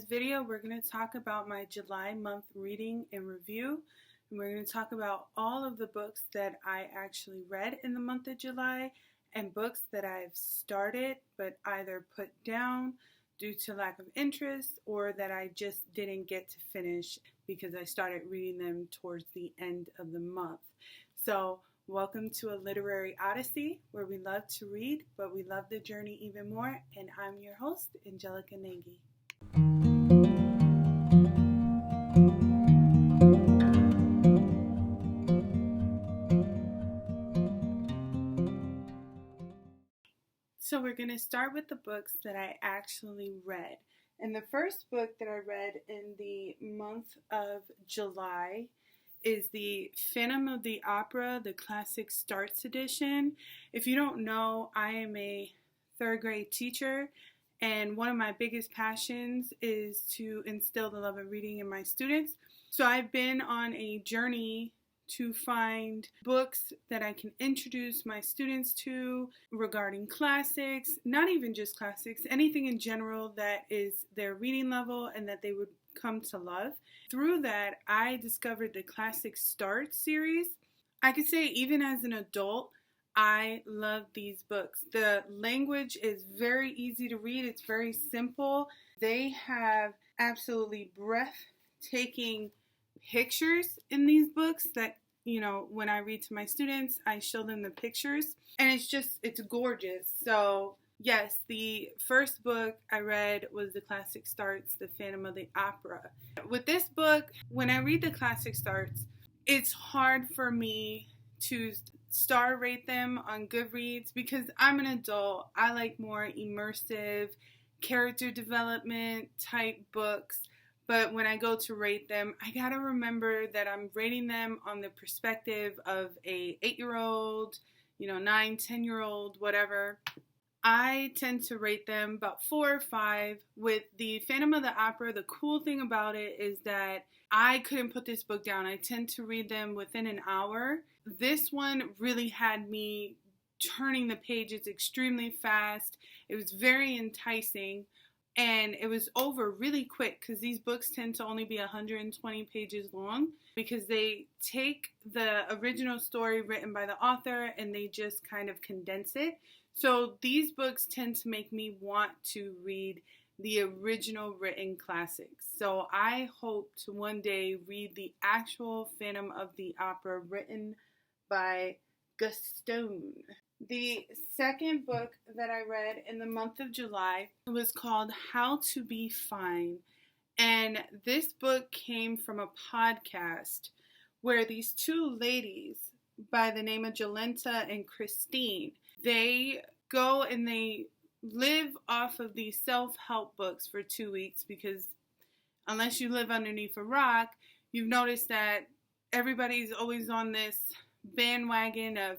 video, we're going to talk about my July month reading and review. And we're going to talk about all of the books that I actually read in the month of July and books that I've started but either put down due to lack of interest or that I just didn't get to finish because I started reading them towards the end of the month. So welcome to a literary odyssey where we love to read, but we love the journey even more. And I'm your host, Angelica Nagy. So we're going to start with the books that I actually read. And the first book that I read in the month of July is the Phantom of the Opera, the Classic Starts Edition. If you don't know, I am a third grade teacher, and one of my biggest passions is to instill the love of reading in my students. So I've been on a journey to find books that I can introduce my students to regarding classics, not even just classics, anything in general that is their reading level and that they would come to love. Through that, I discovered the Classic Start series. I could say even as an adult, I love these books. The language is very easy to read. It's very simple. They have absolutely breathtaking pictures in these books that, you know, when I read to my students, I show them the pictures and it's gorgeous. So yes, the first book I read was The Classic Starts, The Phantom of the Opera. With this book, when I read The Classic Starts, it's hard for me to star rate them on Goodreads because I'm an adult. I like more immersive character development type books. But when I go to rate them, I gotta remember that I'm rating them on the perspective of a 8-year-old, 9, 10-year-old, whatever. I tend to rate them about 4 or 5. With the Phantom of the Opera, the cool thing about it is that I couldn't put this book down. I tend to read them within an hour. This one really had me turning the pages extremely fast. It was very enticing. And it was over really quick because these books tend to only be 120 pages long because they take the original story written by the author and they just kind of condense it. So these books tend to make me want to read the original written classics. So I hope to one day read the actual Phantom of the Opera written by Gaston. The second book that I read in the month of July was called How to Be Fine. And this book came from a podcast where these two ladies by the name of Jolenta and Christine, they go and they live off of these self-help books for 2 weeks because unless you live underneath a rock, you've noticed that everybody's always on this bandwagon of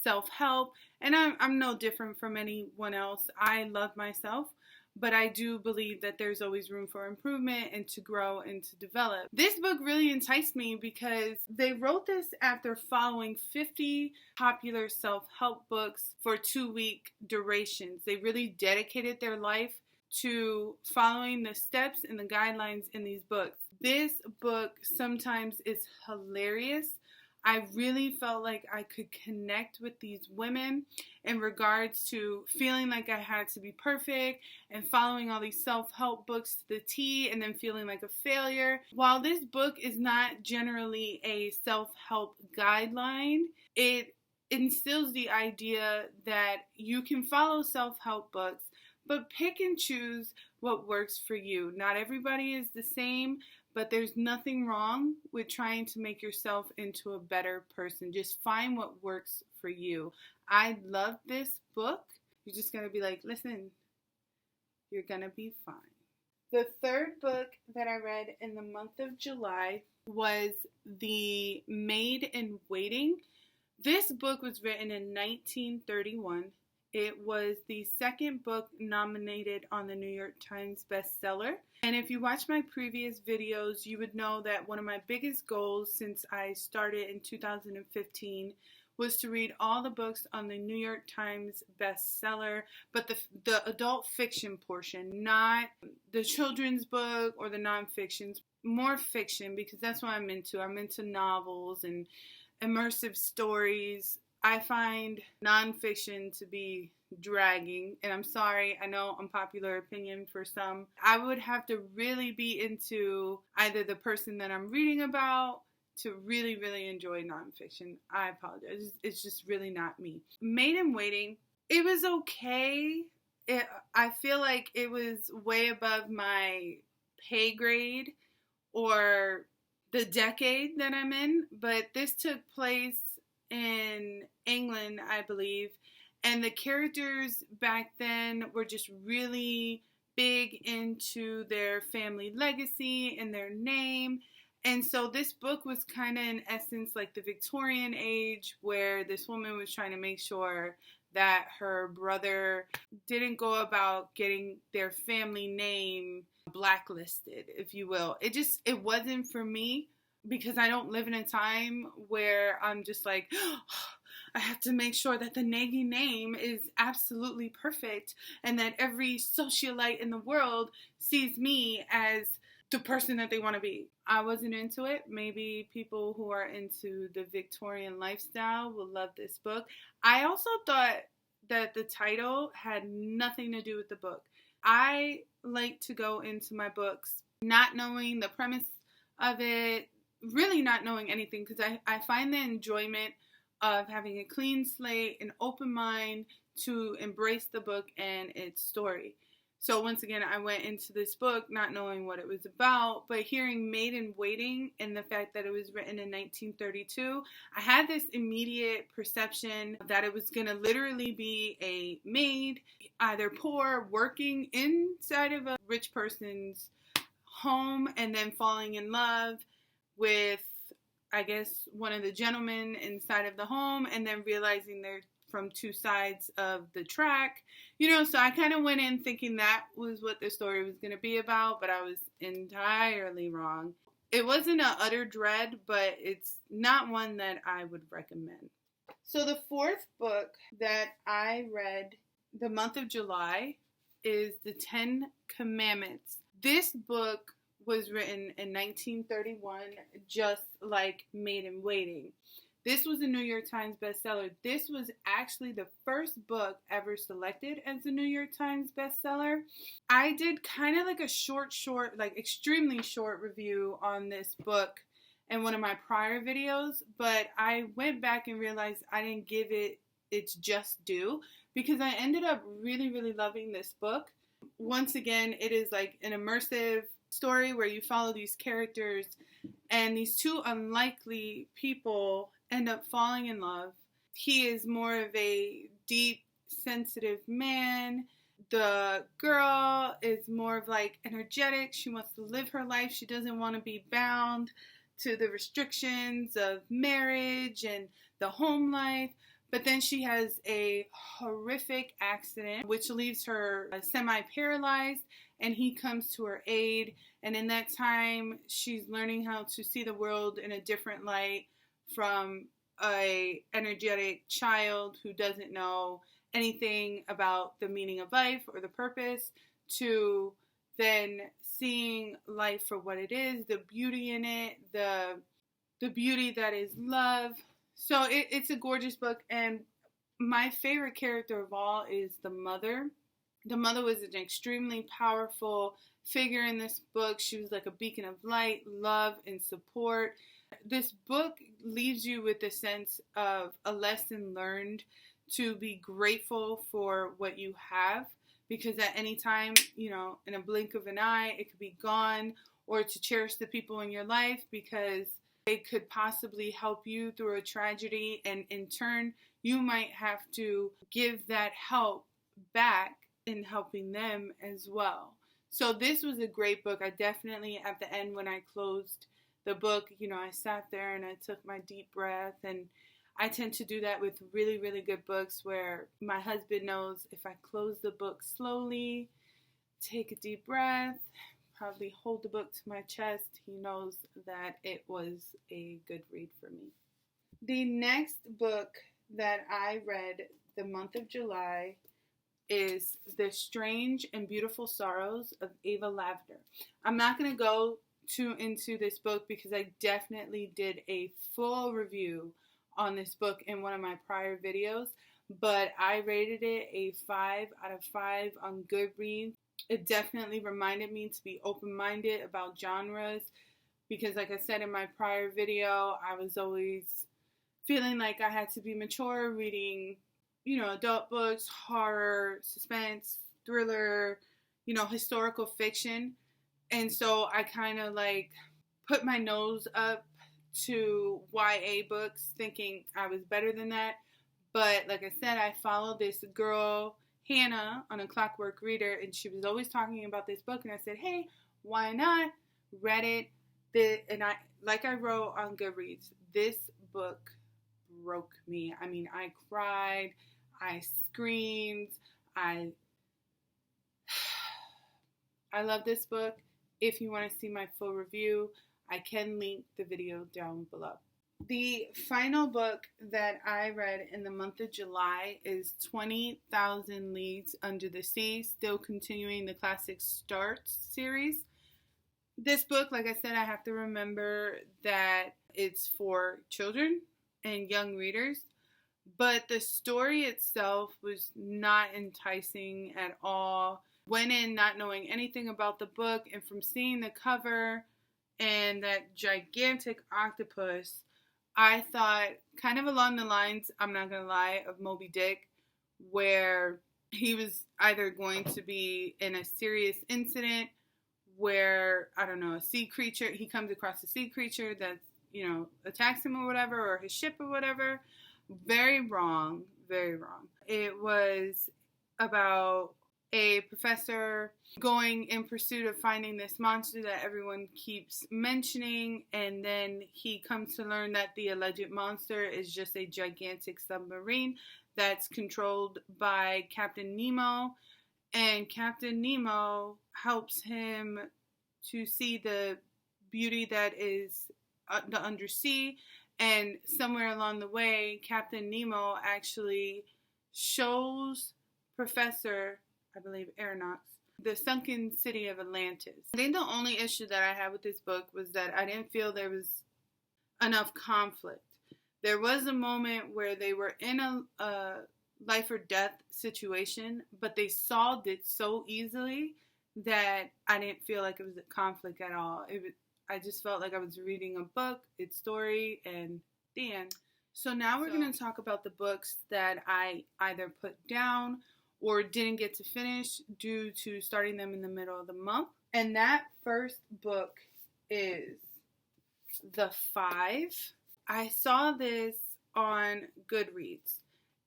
self-help, and I'm no different from anyone else. I love myself, but I do believe that there's always room for improvement and to grow and to develop. This book really enticed me because they wrote this after following 50 popular self-help books for 2-week durations. They really dedicated their life to following the steps and the guidelines in these books. This book sometimes is hilarious. I really felt like I could connect with these women in regards to feeling like I had to be perfect and following all these self-help books to the T and then feeling like a failure. While this book is not generally a self-help guideline, it instills the idea that you can follow self-help books, but pick and choose what works for you. Not everybody is the same, but there's nothing wrong with trying to make yourself into a better person. Just find what works for you. I love this book. You're just going to be like, listen, you're going to be fine. The third book that I read in the month of July was The Maid in Waiting. This book was written in 1931. It was the second book nominated on the New York Times bestseller. And if you watch my previous videos, you would know that one of my biggest goals since I started in 2015 was to read all the books on the New York Times bestseller, but the adult fiction portion, not the children's book or the nonfictions, more fiction, because that's what I'm into. I'm into novels and immersive stories. I find nonfiction to be dragging, and I'm sorry, I know unpopular opinion for some. I would have to really be into either the person that I'm reading about to really, really enjoy nonfiction. I apologize. It's just really not me. Maid in Waiting, it was okay. I feel like it was way above my pay grade or the decade that I'm in, but this took place in England, I believe, and the characters back then were just really big into their family legacy and their name. And so this book was kind of in essence like the Victorian age, where this woman was trying to make sure that her brother didn't go about getting their family name blacklisted, if you will. It wasn't for me, because I don't live in a time where I'm just like, oh, I have to make sure that the Nagy name is absolutely perfect and that every socialite in the world sees me as the person that they want to be. I wasn't into it. Maybe people who are into the Victorian lifestyle will love this book. I also thought that the title had nothing to do with the book. I like to go into my books not knowing the premise of it, really not knowing anything, because I find the enjoyment of having a clean slate, an open mind to embrace the book and its story. So once again, I went into this book not knowing what it was about, but hearing Maid in Waiting and the fact that it was written in 1932, I had this immediate perception that it was going to literally be a maid, either poor, working inside of a rich person's home and then falling in love with, I guess, one of the gentlemen inside of the home, and then realizing they're from two sides of the track. So I kind of went in thinking that was what the story was going to be about, but I was entirely wrong. It wasn't an utter dread, but it's not one that I would recommend. So the fourth book that I read the month of July is The 10 Commandments. This book was written in 1931, just like Maid in Waiting. This was a New York Times bestseller. This was actually the first book ever selected as a New York Times bestseller. I did kind of like a short, like extremely short review on this book in one of my prior videos, but I went back and realized I didn't give it its just due, because I ended up really, really loving this book. Once again, it is like an immersive story where you follow these characters, and these two unlikely people end up falling in love. He is more of a deep, sensitive man. The girl is more of like energetic. She wants to live her life. She doesn't want to be bound to the restrictions of marriage and the home life. But then she has a horrific accident which leaves her semi-paralyzed, and he comes to her aid. And in that time, she's learning how to see the world in a different light, from a energetic child who doesn't know anything about the meaning of life or the purpose, to then seeing life for what it is, the beauty in it, the beauty that is love. So it's a gorgeous book, and my favorite character of all is the mother. The mother was an extremely powerful figure in this book. She was like a beacon of light, love, and support. This book leaves you with a sense of a lesson learned to be grateful for what you have, because at any time, in a blink of an eye, it could be gone, or to cherish the people in your life, because they could possibly help you through a tragedy, and in turn, you might have to give that help back in helping them as well. So this was a great book. I definitely, at the end when I closed the book, I sat there and I took my deep breath, and I tend to do that with really, really good books, where my husband knows if I close the book slowly, take a deep breath, probably hold the book to my chest, he knows that it was a good read for me. The next book that I read the month of July is The Strange and Beautiful Sorrows of Ava Lavender. I'm not going to go too into this book because I definitely did a full review on this book in one of my prior videos, but I rated it a 5 out of 5 on Goodreads. It definitely reminded me to be open-minded about genres because, like I said in my prior video, I was always feeling like I had to be mature reading, adult books, horror, suspense, thriller, historical fiction. And so I kind of like put my nose up to YA books thinking I was better than that. But like I said, I followed this girl, Hannah, on A Clockwork Reader, and she was always talking about this book. And I said, hey, why not? Read it. And I wrote on Goodreads, this book broke me. I mean, I cried, I screamed, I love this book. If you want to see my full review, I can link the video down below. The final book that I read in the month of July is 20,000 Leagues Under the Sea, still continuing the Classic Starts series. This book, like I said, I have to remember that it's for children and young readers, but the story itself was not enticing at all. Went in not knowing anything about the book, and from seeing the cover and that gigantic octopus, I thought kind of along the lines, I'm not going to lie, of Moby Dick, where he was either going to be in a serious incident where, I don't know, he comes across a sea creature that, attacks him or whatever, or his ship or whatever. Very wrong, very wrong. It was about a professor going in pursuit of finding this monster that everyone keeps mentioning, and then he comes to learn that the alleged monster is just a gigantic submarine that's controlled by Captain Nemo, and Captain Nemo helps him to see the beauty that is the undersea, and somewhere along the way, Captain Nemo actually shows Professor, I believe, Aronnax, the sunken city of Atlantis. I think the only issue that I had with this book was that I didn't feel there was enough conflict. There was a moment where they were in a life or death situation, but they solved it so easily that I didn't feel like it was a conflict at all. I just felt like I was reading a book, its story, and the end. So now we're going to talk about the books that I either put down or didn't get to finish due to starting them in the middle of the month. And that first book is The Five. I saw this on Goodreads.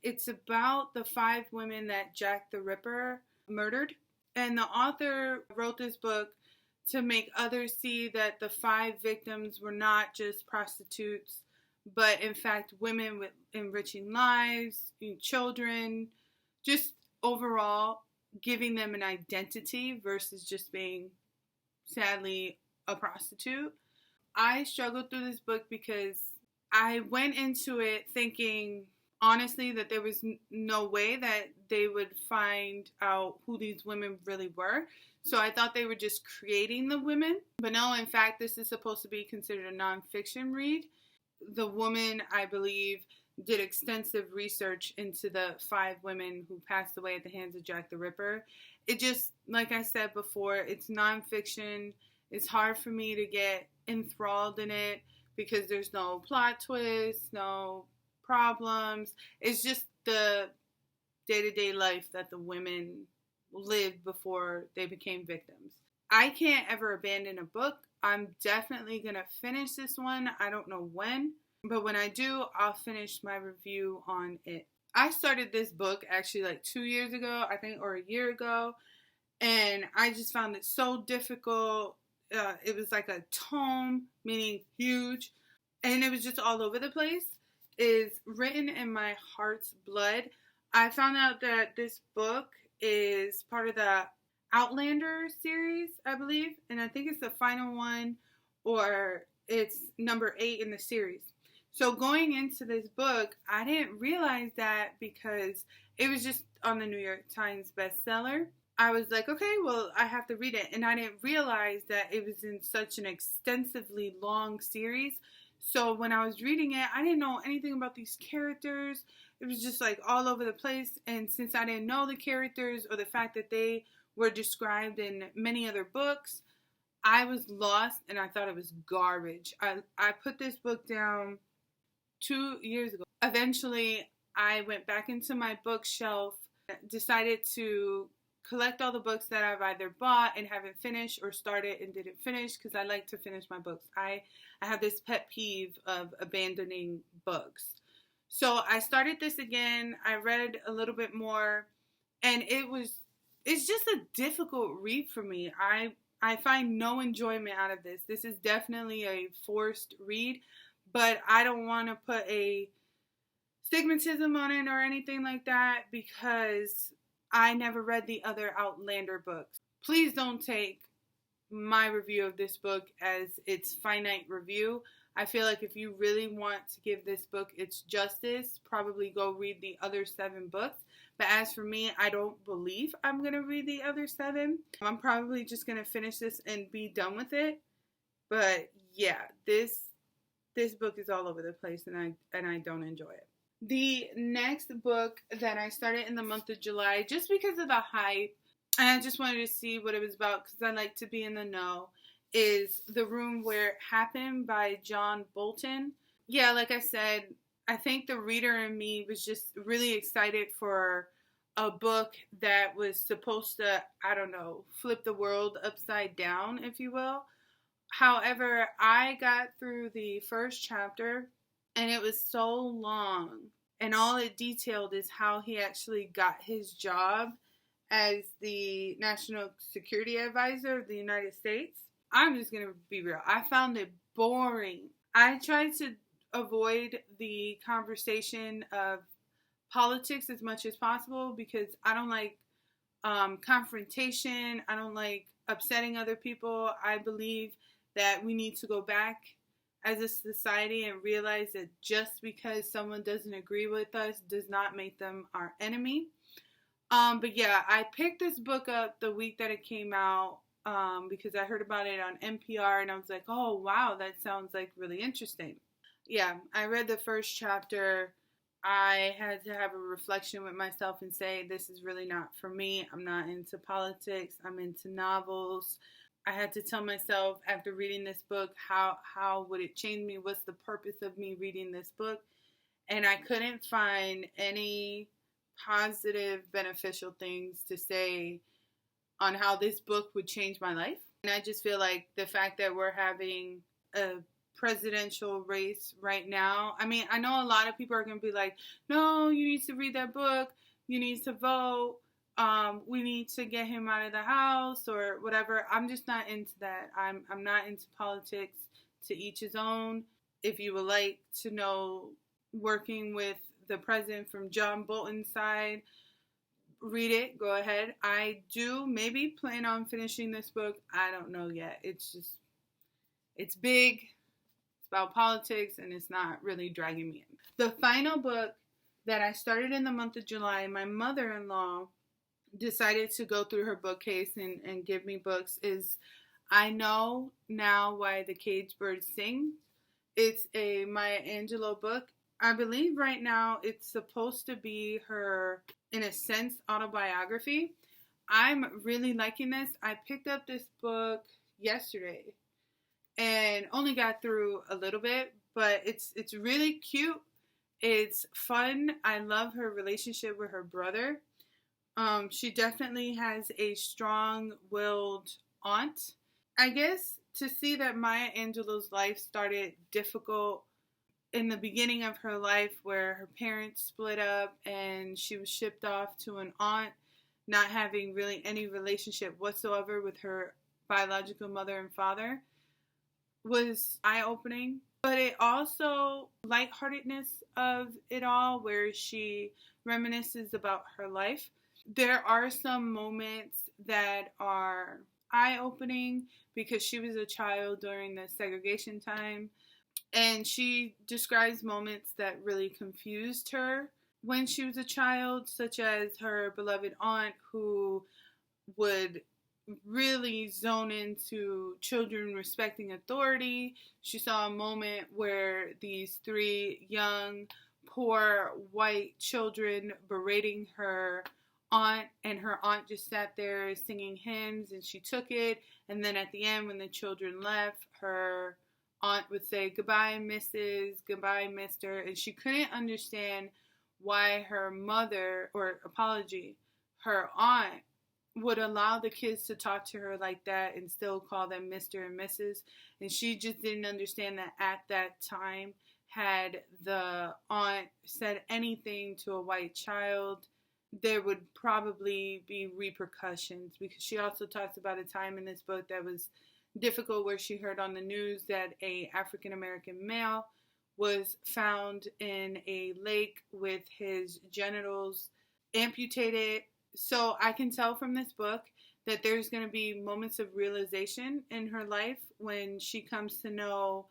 It's about the 5 women that Jack the Ripper murdered. And the author wrote this book to make others see that the 5 victims were not just prostitutes, but in fact women with enriching lives, children, just overall giving them an identity versus just being, sadly, a prostitute. I struggled through this book because I went into it thinking, honestly, that there was no way that they would find out who these women really were. So I thought they were just creating the women. But no, in fact, this is supposed to be considered a nonfiction read. The woman, I believe, did extensive research into the 5 women who passed away at the hands of Jack the Ripper. It just, like I said before, it's nonfiction. It's hard for me to get enthralled in it because there's no plot twists, no problems. It's just the day-to-day life that the women lived before they became victims. I can't ever abandon a book. I'm definitely going to finish this one. I don't know when, but when I do, I'll finish my review on it. I started this book actually like 2 years ago, I think, or a year ago, and I just found it so difficult. It was like a tome, meaning huge, and it was just all over the place. It's written in my heart's blood. I found out that this book is part of the Outlander series, I believe, and I think it's the final one, or it's number 8 in the series. So going into this book, I didn't realize that because it was just on the New York Times bestseller. I was like, okay, well, I have to read it. And I didn't realize that it was in such an extensively long series. So when I was reading it, I didn't know anything about these characters. It was just like all over the place. And since I didn't know the characters or the fact that they were described in many other books, I was lost and I thought it was garbage. I put this book down 2 years ago. Eventually, I went back into my bookshelf, decided to collect all the books that I've either bought and haven't finished or started and didn't finish, because I like to finish my books. I have this pet peeve of abandoning books. So I started this again. I read a little bit more, and it's just a difficult read for me. I find no enjoyment out of this. This is definitely a forced read, but I don't want to put a stigmatism on it or anything like that because I never read the other Outlander books. Please don't take my review of this book as its finite review. I feel like if you really want to give this book its justice, probably go read the other 7 books. But as for me, I don't believe I'm going to read the other 7. I'm probably just going to finish this and be done with it. But yeah, this book is all over the place and I don't enjoy it. The next book that I started in the month of July, just because of the hype, and I just wanted to see what it was about because I like to be in the know, is The Room Where It Happened by John Bolton. Yeah, like I said, I think the reader in me was just really excited for a book that was supposed to, I don't know, flip the world upside down, if you will. However, I got through the first chapter and it was so long. And all it detailed is how he actually got his job as the National Security Advisor of the United States. I'm just going to be real. I found it boring. I tried to avoid the conversation of politics as much as possible because I don't like confrontation. I don't like upsetting other people. I believe that we need to go back as a society and realize that just because someone doesn't agree with us does not make them our enemy. But yeah, I picked this book up the week that it came out because I heard about it on NPR and I was like, oh wow, that sounds like really interesting. Yeah, I read the first chapter. I had to have a reflection with myself and say, this is really not for me. I'm not into politics. I'm into novels. I had to tell myself after reading this book, how would it change me? What's the purpose of me reading this book? And I couldn't find any positive, beneficial things to say on how this book would change my life. And I just feel like the fact that we're having a presidential race right now, I mean, I know a lot of people are going to be like, no, you need to read that book. You need to vote. We need to get him out of the house or whatever. I'm just not into that. I'm not into politics. To each his own. If you would like to know working with the president from John Bolton's side, read it. Go ahead. I do maybe plan on finishing this book. I don't know yet. It's big. It's about politics and it's not really dragging me in. The final book that I started in the month of July, my mother-in-law decided to go through her bookcase and give me books, is I Know Now Why the Caged Bird Sing. It's a Maya Angelou book. I believe right now it's supposed to be her, in a sense, autobiography. I'm really liking this. I picked up this book yesterday and only got through a little bit, but it's really cute. It's fun. I love her relationship with her brother. She definitely has a strong-willed aunt. I guess to see that Maya Angelou's life started difficult in the beginning of her life where her parents split up and she was shipped off to an aunt, not having really any relationship whatsoever with her biological mother and father, was eye-opening. But it also, lightheartedness of it all, where she reminisces about her life. There are some moments that are eye-opening because she was a child during the segregation time. And she describes moments that really confused her when she was a child, such as her beloved aunt who would really zone into children respecting authority. She saw a moment where these three young, poor white children berating her aunt, and her aunt just sat there singing hymns, and she took it. And then at the end, when the children left, her aunt would say, "Goodbye, Mrs., goodbye, Mr." And she couldn't understand why her mother, or apology, her aunt would allow the kids to talk to her like that and still call them Mr. and Mrs. And she just didn't understand that at that time, had the aunt said anything to a white child, there would probably be repercussions, because she also talks about a time in this book that was difficult, where she heard on the news that a African American male was found in a lake with his genitals amputated. So I can tell from this book that there's going to be moments of realization in her life when she comes to know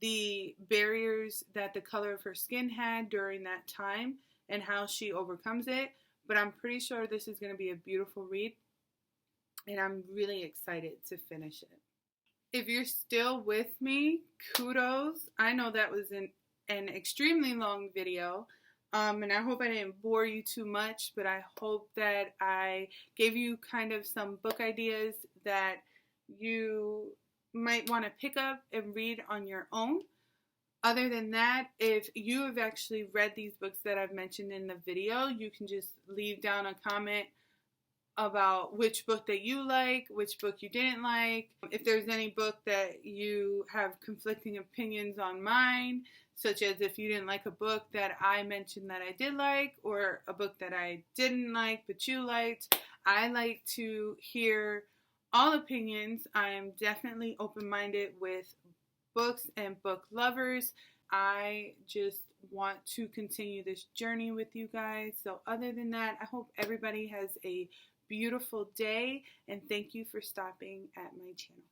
the barriers that the color of her skin had during that time and how she overcomes it. But I'm pretty sure this is going to be a beautiful read, and I'm really excited to finish it. If you're still with me, kudos. I know that was an extremely long video, and I hope I didn't bore you too much, but I hope that I gave you kind of some book ideas that you might want to pick up and read on your own. Other than that, if you have actually read these books that I've mentioned in the video, you can just leave down a comment about which book that you like, which book you didn't like. If there's any book that you have conflicting opinions on mine, such as if you didn't like a book that I mentioned that I did like, or a book that I didn't like but you liked, I like to hear all opinions. I am definitely open-minded with books and book lovers. I just want to continue this journey with you guys. So other than that, I hope everybody has a beautiful day, and thank you for stopping at my channel.